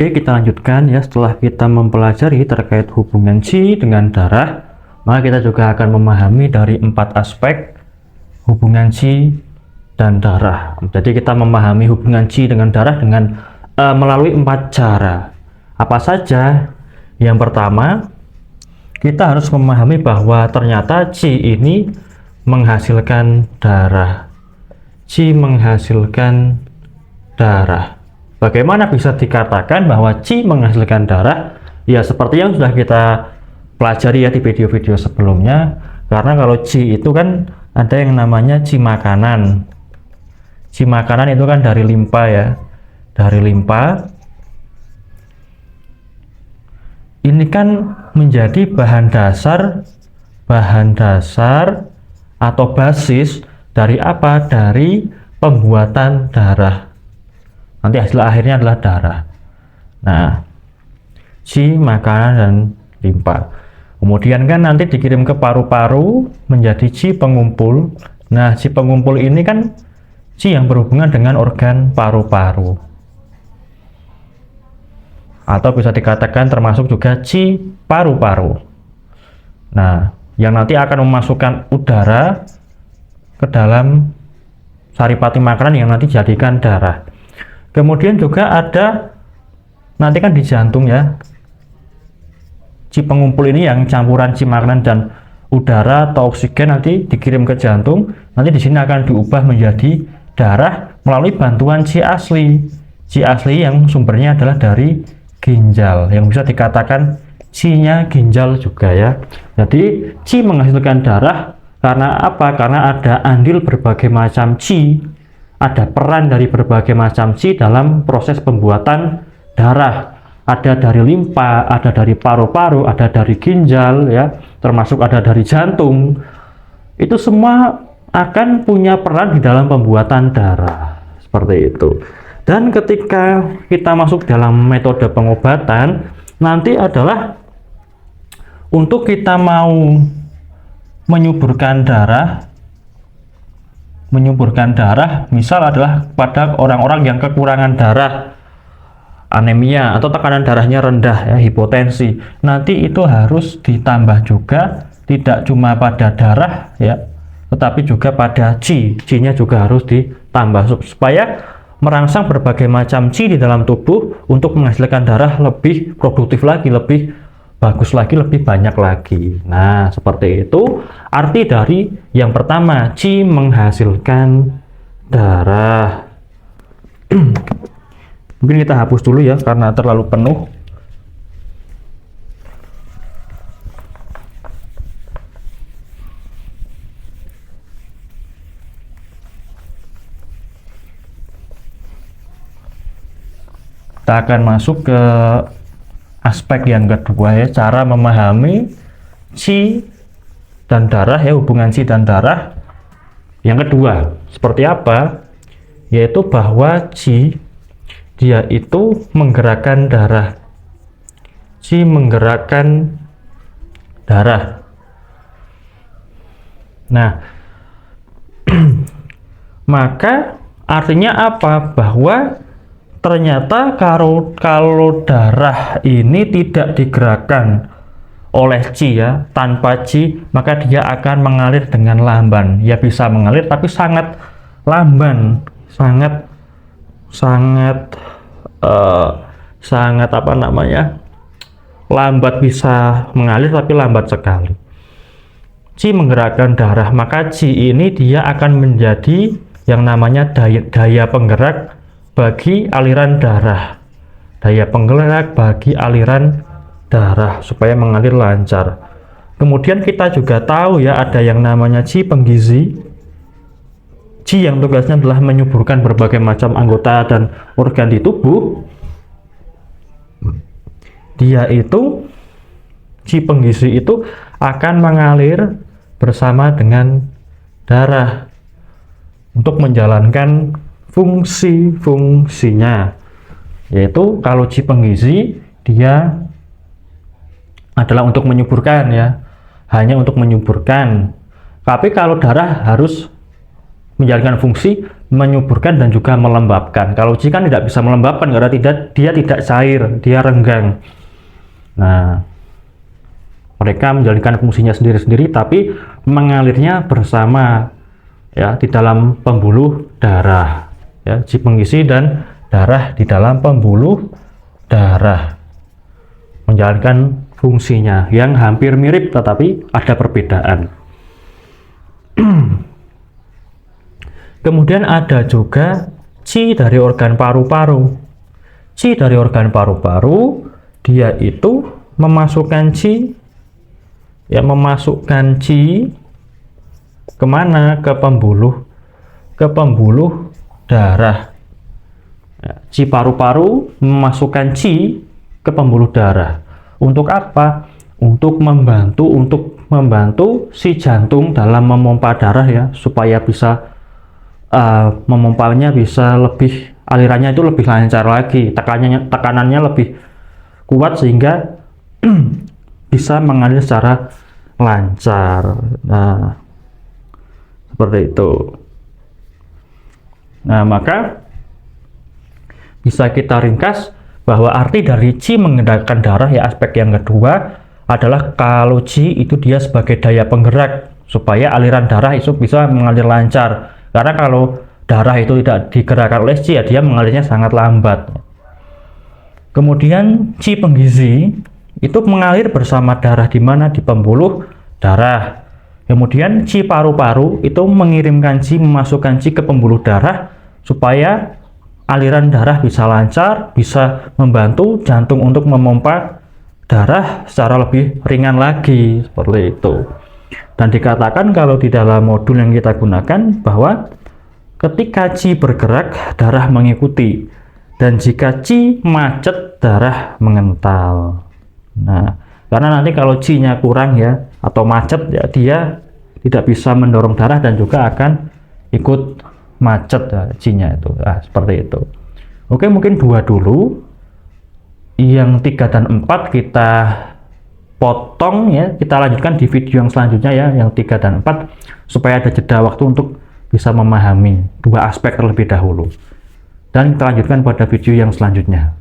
Oke, kita lanjutkan ya. Setelah kita mempelajari terkait hubungan qi dengan darah, maka kita juga akan memahami dari 4 aspek hubungan qi dan darah. Jadi kita memahami hubungan qi dengan darah dengan melalui 4 cara. Apa saja? Yang pertama, kita harus memahami bahwa ternyata qi ini menghasilkan darah. Qi menghasilkan darah. Bagaimana bisa dikatakan bahwa qi menghasilkan darah? Ya seperti yang sudah kita pelajari ya di video-video sebelumnya. Karena kalau qi itu kan ada yang namanya qi makanan. Qi makanan itu kan dari limpa ya. Dari limpa. Ini kan menjadi bahan dasar atau basis dari apa? Dari pembuatan darah. Nanti hasil akhirnya adalah darah. Nah, qi, makanan, dan limpa. Kemudian kan nanti dikirim ke paru-paru menjadi qi pengumpul. Nah, qi pengumpul ini kan qi yang berhubungan dengan organ paru-paru. Atau bisa dikatakan termasuk juga qi paru-paru. Nah, yang nanti akan memasukkan udara ke dalam saripati makanan yang nanti dijadikan darah. Kemudian juga ada nanti kan di jantung ya, qi pengumpul ini yang campuran qi makanan dan udara atau oksigen nanti dikirim ke jantung. Nanti di sini akan diubah menjadi darah melalui bantuan qi asli. Qi asli yang sumbernya adalah dari ginjal, yang bisa dikatakan qi-nya ginjal juga ya. Jadi qi menghasilkan darah karena apa? Karena ada andil berbagai macam qi. Ada peran dari berbagai macam qi dalam proses pembuatan darah. Ada dari limpa, ada dari paru-paru, ada dari ginjal ya, termasuk ada dari jantung. Itu semua akan punya peran di dalam pembuatan darah. Seperti itu. Dan ketika kita masuk dalam metode pengobatan, nanti adalah untuk kita mau menyuburkan darah, misal adalah pada orang-orang yang kekurangan darah, anemia atau tekanan darahnya rendah ya, hipotensi. Nanti itu harus ditambah juga, tidak cuma pada darah ya, tetapi juga pada qi. Qi-nya juga harus ditambah supaya merangsang berbagai macam qi di dalam tubuh untuk menghasilkan darah lebih produktif lagi, lebih bagus lagi, lebih banyak lagi. Nah, seperti itu arti dari yang pertama, qi menghasilkan darah. Mungkin kita hapus dulu ya karena terlalu penuh. Kita akan masuk ke aspek yang kedua ya, cara memahami qi dan darah ya, hubungan qi dan darah. Yang kedua, seperti apa? Yaitu bahwa qi dia itu menggerakkan darah. Qi menggerakkan darah. Nah, maka artinya apa? Bahwa ternyata kalau darah ini tidak digerakkan oleh qi ya, tanpa qi, maka dia akan mengalir dengan lamban. Ya bisa mengalir tapi sangat lamban, sangat apa namanya? Lambat, bisa mengalir tapi lambat sekali. Qi menggerakkan darah, maka qi ini dia akan menjadi yang namanya daya penggerak bagi aliran darah, daya penggerak bagi aliran darah supaya mengalir lancar. Kemudian kita juga tahu ya ada yang namanya qi penggizi. Qi yang tugasnya adalah menyuburkan berbagai macam anggota dan organ di tubuh. Dia itu qi penggizi itu akan mengalir bersama dengan darah untuk menjalankan fungsi-fungsinya, yaitu kalau qi penggizi dia adalah untuk menyuburkan ya, hanya untuk menyuburkan. Tapi kalau darah harus menjalankan fungsi menyuburkan dan juga melembabkan. Kalau qi kan tidak bisa melembabkan karena dia tidak cair, dia renggang. Nah, mereka menjalankan fungsinya sendiri-sendiri tapi mengalirnya bersama ya di dalam pembuluh darah. Ya, qi pengisi dan darah di dalam pembuluh darah menjalankan fungsinya yang hampir mirip tetapi ada perbedaan. Kemudian ada juga qi dari organ paru-paru. Qi dari organ paru-paru dia itu memasukkan qi kemana? Ke pembuluh darah. Qi paru-paru memasukkan qi ke pembuluh darah. Untuk apa? Untuk membantu si jantung dalam memompa darah ya, supaya bisa memompanya bisa lebih, alirannya itu lebih lancar lagi, tekanannya lebih kuat sehingga bisa mengalir secara lancar. Nah, seperti itu. Nah, maka bisa kita ringkas bahwa arti dari qi mengendalikan darah ya, aspek yang kedua adalah kalau qi itu dia sebagai daya penggerak supaya aliran darah itu bisa mengalir lancar. Karena kalau darah itu tidak digerakkan oleh qi ya, dia mengalirnya sangat lambat. Kemudian qi penggizi itu mengalir bersama darah di mana? Di pembuluh darah. Kemudian qi paru-paru itu mengirimkan qi, memasukkan qi ke pembuluh darah supaya aliran darah bisa lancar, bisa membantu jantung untuk memompa darah secara lebih ringan lagi, seperti itu. Dan dikatakan kalau di dalam modul yang kita gunakan bahwa ketika qi bergerak, darah mengikuti, dan jika qi macet, darah mengental. Nah, karena nanti kalau qi-nya kurang ya atau macet ya, dia tidak bisa mendorong darah dan juga akan ikut macet ya, qi-nya itu. Nah, seperti itu. Oke, mungkin 2 dulu. Yang 3 dan 4 kita potong ya, kita lanjutkan di video yang selanjutnya ya, yang 3 dan 4, supaya ada jeda waktu untuk bisa memahami 2 aspek terlebih dahulu. Dan kita lanjutkan pada video yang selanjutnya.